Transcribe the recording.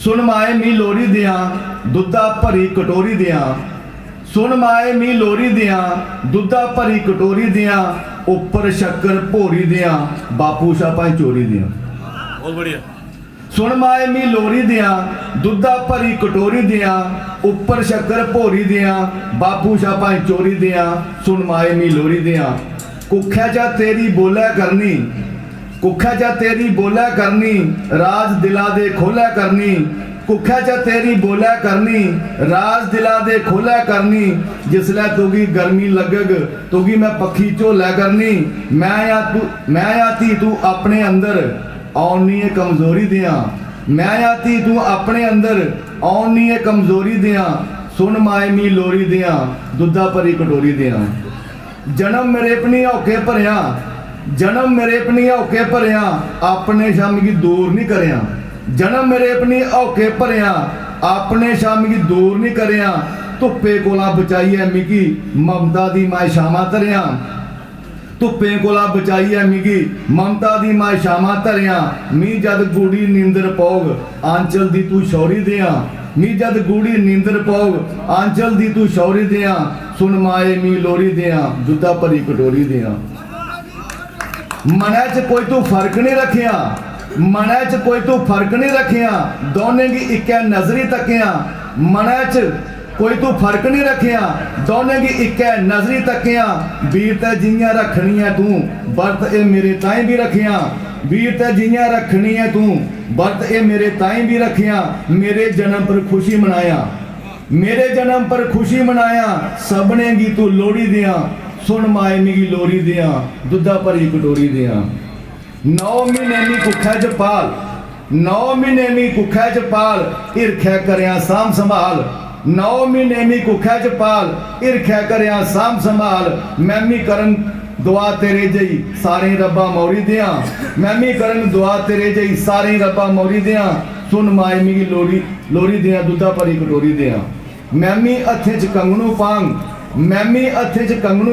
सुन माए मी लोरी दियां दुद्धा भरी कटोरी दियां। सुन माए मी लोरी दियां दुद्धा भरी कटोरी दियां, उपर शक्कर भोरी दियां बापू शाह चोरी दियां। बहुत बढ़िया। सुन माए मी लोरी दियां दुद्धा भरी कटोरी दियां, उपर शक्कर भोरी दियां बापू शाह चोरी दियां। सुन माए मी लोरी दियां कुख्या जा तेरी बोलै करनी, कुख्या जा तेरी बोलै करनी, राज दिला दे खोलै करनी। कुख्या जा तेरी बोलै करनी, राज दिला दे खोलै करनी। जिसलै तुगी गर्मी लगग तुगी मैं पखी झोलै करनी। मैं या धी तू अपने अंदर आउनी है कमजोरी दियां, मैं या धी तू अपने अंदर आउनी है कमजोरी दियां। सुन माए मी लोरी दियां दुद्धा भरी कटोरी दियां। जन्म मेरे अपनी औके भरिया, जन्म मेरे अपनी औके भरिया, अपने शाम की दूर नहीं करिया। जन्म मेरे अपनी औके भरिया, अपने शाम की दूर नहीं करिया। धुप्पे कोला बचाई है मिगी ममता दी माए शामा धरिया। धुप्पे कोला बचाई है मिगी ममता दी माए शामा धरिया। मी जद गूड़ी नींदर पौग आंचल दी तू शौरी दियां। मी जद गूड़ी नींदर पौग आंचल दी तू शौरी दियां। सुन माए मी लोरी दियां दुद्धा भरी कटोरी दियां। मनै च कोई तू फर्क नहीं रखिया, मनै च कोई तू फर्क नहीं रखिया, दोने की इक्कै नजरी तकिया। मनै च कोई तू फर्क नहीं रखिया, दोने की इक्कै नजरी तकिया। वीर ते जियां रखनी है तू बरत ए मेरे ताई भी रखिया। वीर ते जियां रखनी है तू बरत ए मेरे ताई भी रखिया। मेरे जन्म पर खुशी मनाया, मेरे जन्म पर खुशी मनाया, सबने गी तू लोड़ी दियां। सुन माए मिगी लोरी दियां दुद्धा भरी कटोरी दियां। 9 महीने मी कुखै च पाल, 9 महीने मी कुखै च पाल, हिरखै करया साम संभाल। 9 महीने मी कुखै च पाल, हिरखै करया साम संभाल। मैमी करन दुआ तेरे जई सारे रब्बा मौरी दियां, मैमी करन दुआ तेरे जई सारे रब्बा मौरी दियां। सुन माए मिगी लोरी लोरी दियां दुद्धा भरी कटोरी दियां। मैमी हत्थे च कंगनू पांग, मैमी हत्थे च कंगनू